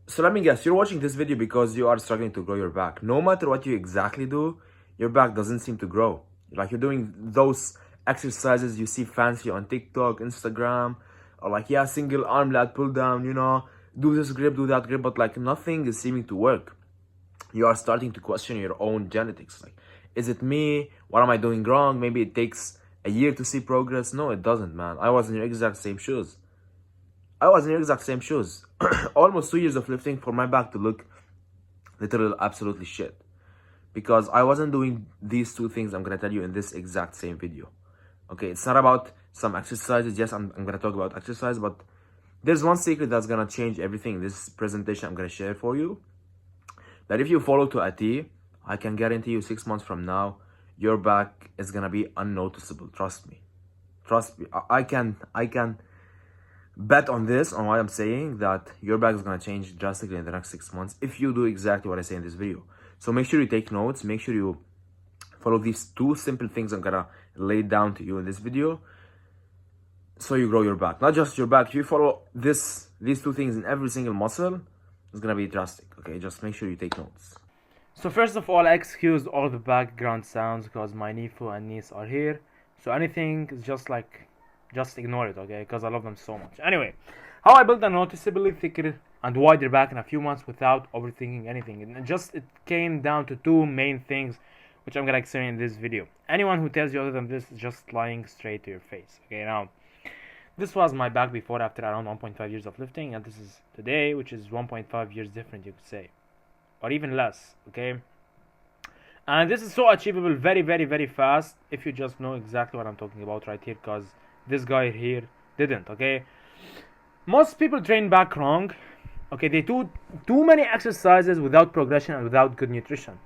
So let me guess, you're watching this video because you are struggling to grow your back. No matter what you exactly do, your back doesn't seem to grow. Like you're doing those exercises you see fancy on TikTok, Instagram, or like, yeah, single arm lat pull down, do this grip, do that grip, but like nothing is seeming to work. You are starting to question your own genetics. Like, is it me? What am I doing wrong? Maybe it takes a year to see progress. No, it doesn't, man. I was in your exact same shoes. Almost 2 years of lifting for my back to look literally absolutely shit. Because I wasn't doing these two things I'm gonna tell you in this exact same video. Okay, it's not about some exercises. Yes, I'm gonna talk about exercise, but there's one secret that's gonna change everything in this presentation I'm gonna share for you. That if you follow to a T, I can guarantee you 6 months from now, your back is gonna be unnoticeable. Trust me. Trust me. I can bet on this, on what I'm saying, that your back is gonna change drastically in the next 6 months if you do exactly what I say in this video. So make sure you take notes, make sure you follow these two simple things I'm gonna lay down to you in this video so you grow your back. Not just your back, if you follow these two things in every single muscle, it's gonna be drastic. Okay, just make sure you take notes. So first of all, I excuse all the background sounds because my nephew and niece are here. So anything is just ignore it, okay? Because I love them so much. Anyway, how I built a noticeably thicker and wider back in a few months without overthinking anything. It came down to two main things, which I'm gonna explain in this video. Anyone who tells you other than this is just lying straight to your face. Okay, now this was my back before, after around 1.5 years of lifting, and this is today, which is 1.5 years different, you could say, or even less. Okay, and this is so achievable very very fast if you just know exactly what I'm talking about right here, because this guy here didn't. Okay, most people train back wrong. Okay, they do too many exercises without progression and without good nutrition.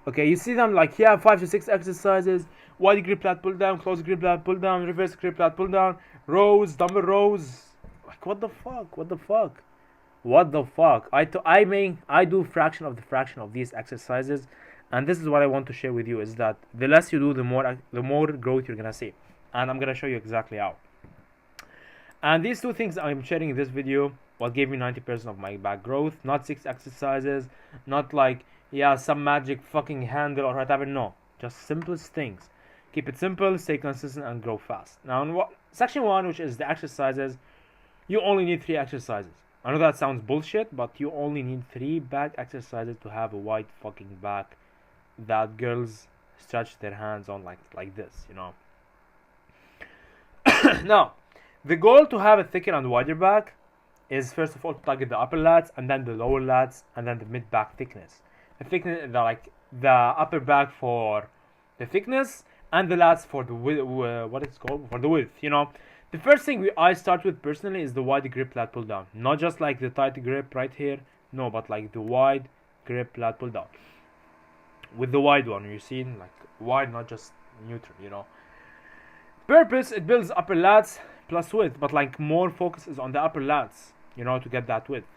Okay, you see them like, yeah, 5 to 6 exercises: wide grip lat pull down, close grip lat pull down, reverse grip lat pull down, rows, dumbbell rows. Like, what the fuck? I do fraction of these exercises, and this is what I want to share with you: is that the less you do, the more growth you're gonna see, and I'm gonna show you exactly how. And these two things I'm sharing in this video, what gave me 90% of my back growth. Not 6 exercises, not like, yeah, some magic fucking handle or whatever. No, just simplest things. Keep it simple, stay consistent, and grow fast. Now, in section 1, which is the exercises, you only need 3 exercises. I know that sounds bullshit, but you only need 3 back exercises to have a wide fucking back that girls stretch their hands on like this, Now, the goal to have a thicker and wider back is, first of all, to target the upper lats, and then the lower lats, and then the mid back thickness. The upper back for the thickness, and the lats for the width. The first thing I start with personally is the wide grip lat pull down. Not just like the tight grip right here, no, but like the wide grip lat pull down. With the wide one, you see, like wide, not just neutral. Purpose: it builds upper lats plus width, but like more focus is on the upper lats, to get that width.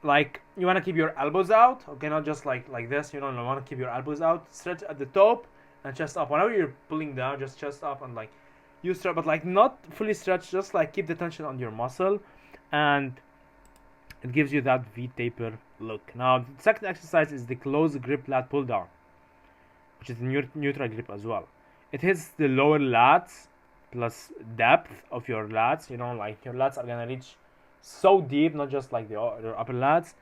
Like, you want to keep your elbows out, okay, not just like this, you want to keep your elbows out, stretch at the top and chest up. Whenever you're pulling down, just chest up and like you stretch, but like not fully stretch, just like keep the tension on your muscle, and it gives you that V-taper look. Now, the second exercise is the close grip lat pull down, which is the neutral grip as well. It hits the lower lats plus depth of your lats, like your lats are gonna reach so deep, not just like the upper lats.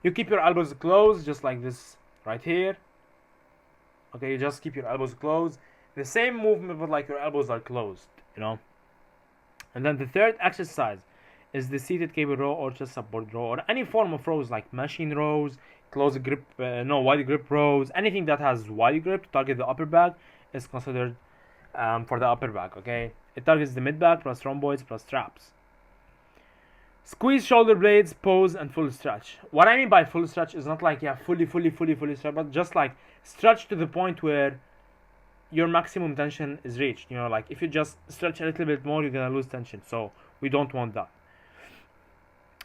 You keep your elbows closed, just like this right here. Okay, you just keep your elbows closed. The same movement, but like your elbows are closed, And then the third exercise is the seated cable row or chest support row, or any form of rows like machine rows, wide grip rows. Anything that has wide grip to target the upper back is considered for the upper back. Okay, it targets the mid back plus rhomboids plus traps. Squeeze shoulder blades, pose, and full stretch. What I mean by full stretch is not like, yeah, fully stretch, but just like stretch to the point where your maximum tension is reached. Like if you just stretch a little bit more, you're gonna lose tension. So we don't want that.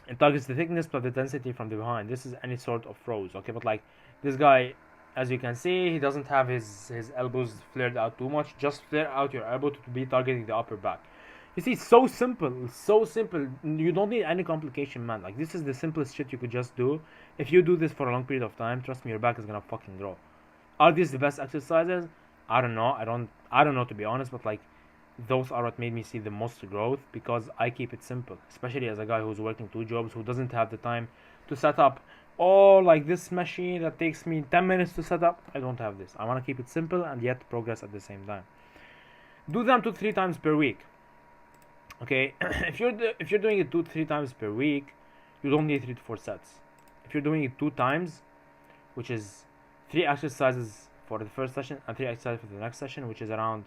It targets the thickness plus the density from the behind. This is any sort of rows, okay? But like this guy, as you can see, he doesn't have his elbows flared out too much. Just flare out your elbow to be targeting the upper back. You see, it's so simple. It's so simple. You don't need any complication, man. Like, this is the simplest shit you could just do. If you do this for a long period of time, trust me, your back is gonna fucking grow. Are these the best exercises? I don't know. I don't know, to be honest, but like, those are what made me see the most growth, because I keep it simple, especially as a guy who's working 2 jobs, who doesn't have the time to set up like this machine that takes me 10 minutes to set up. I don't have this. I want to keep it simple and yet progress at the same time. Do them 2-3 times per week. Okay, if you're doing it 2-3 times per week, you don't need 3 to 4 sets. If you're doing it 2 times, which is 3 exercises for the first session and 3 exercises for the next session, which is around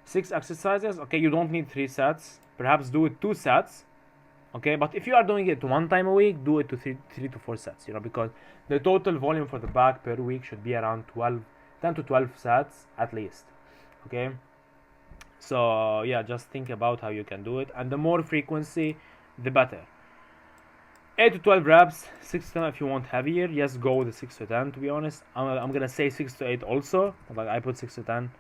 6 exercises, okay, you don't need 3 sets. Perhaps do it 2 sets, okay. But if you are doing it 1 time a week, do it to 3 to 4 sets, you know, because the total volume for the back per week should be around 10 to 12 sets at least, okay. So yeah, just think about how you can do it, and the more frequency, the better. 8 to 12 reps, 6 to 10 if you want heavier. Yes, go with the 6 to 10, to be honest. I'm gonna say 6 to 8 also, but I put 6 to 10.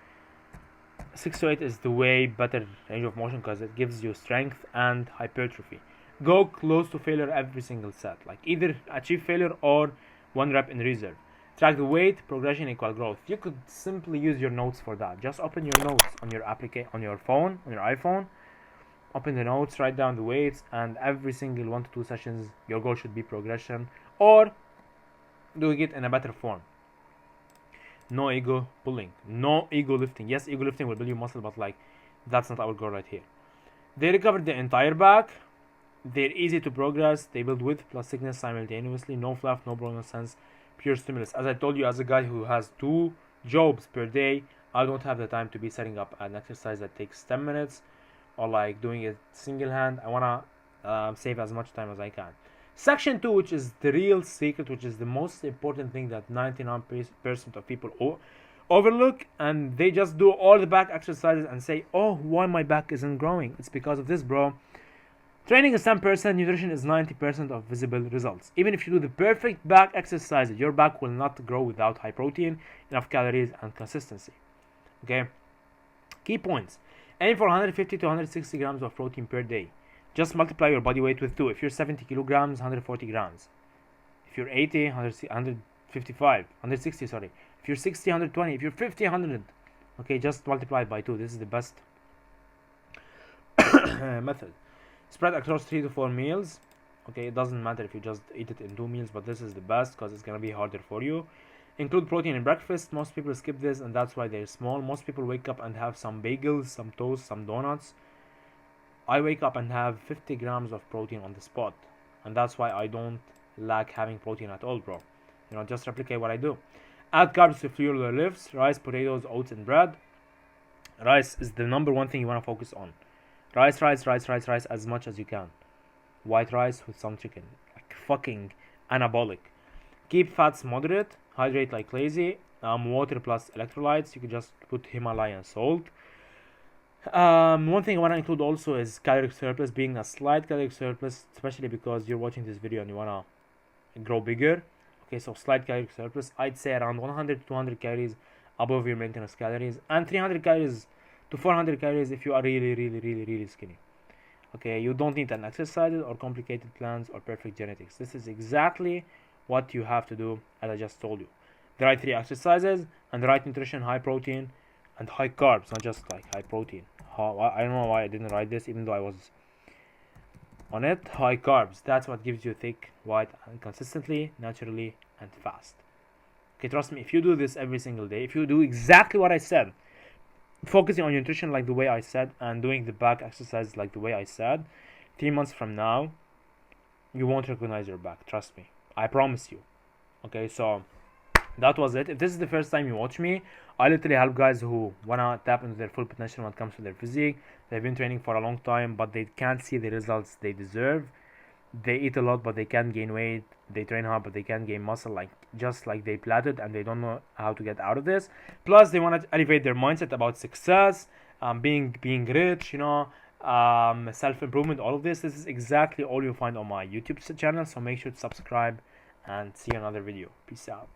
6 to 8 is the way better range of motion, because it gives you strength and hypertrophy. Go close to failure every single set, like either achieve failure or 1 rep in reserve. Track the weight, progression equal growth. You could simply use your notes for that. Just open your notes on your on your phone, on your iPhone. Open the notes, write down the weights, and every single 1 to 2 sessions, your goal should be progression or doing it in a better form. No ego pulling, no ego lifting. Yes, ego lifting will build you muscle, but like, that's not our goal right here. They recovered the entire back. They're easy to progress. They build width plus thickness simultaneously. No fluff, no broken sense, pure stimulus. As I told you, as a guy who has 2 jobs per day, I don't have the time to be setting up an exercise that takes 10 minutes or like doing it single hand. I wanna save as much time as I can. Section 2, which is the real secret, which is the most important thing that 99% of people overlook, and they just do all the back exercises and say, oh, why my back isn't growing? It's because of this, bro. Training is 10%, nutrition is 90% of visible results. Even if you do the perfect back exercises, your back will not grow without high protein, enough calories, and consistency. Okay? Key points. Aim for 150 to 160 grams of protein per day. Just multiply your body weight with 2. If you're 70 kilograms, 140 grams. If you're 80, 155, 160, sorry. If you're 60, 120. If you're 50, 100. Okay, just multiply it by 2. This is the best method. Spread across 3 to 4 meals. Okay, it doesn't matter if you just eat it in 2 meals, but this is the best because it's gonna be harder for you. Include protein in breakfast. Most people skip this, and that's why they're small. Most people wake up and have some bagels, some toast, some donuts. I wake up and have 50 grams of protein on the spot, and that's why I don't lack having protein at all, bro. You know, just replicate what I do. Add carbs to fuel your lifts. Rice, potatoes, oats, and bread. Rice is the number 1 thing you want to focus on. Rice as much as you can. White rice with some chicken, like fucking anabolic. Keep fats moderate. Hydrate like lazy. Water plus electrolytes. You can just put Himalayan salt. 1 thing I want to include also is caloric surplus. Being a slight caloric surplus, especially because you're watching this video and you want to grow bigger. Okay, so slight caloric surplus. I'd say around 100 to 200 calories above your maintenance calories, and 300 calories to 400 calories if you are really skinny. Okay, you don't need an exercise or complicated plans or perfect genetics. This is exactly what you have to do, as I just told you. The right 3 exercises and the right nutrition, high protein and high carbs, not just like high protein. I don't know why I didn't write this, even though I was on it. High carbs, that's what gives you thick, white, and consistently, naturally, and fast. Okay, trust me, if you do this every single day, if you do exactly what I said, focusing on your nutrition like the way I said, and doing the back exercises like the way I said, 3 months from now, you won't recognize your back. Trust me. I promise you. Okay, so that was it. If this is the first time you watch me, I literally help guys who wanna tap into their full potential when it comes to their physique. They've been training for a long time, but they can't see the results they deserve. They eat a lot, but they can't gain weight. They train hard, but they can't gain muscle, just like they platted, and they don't know how to get out of this. Plus, they want to elevate their mindset about success, being rich, you know, self-improvement, all of this. This is exactly all you'll find on my YouTube channel, so make sure to subscribe and see you in another video. Peace out.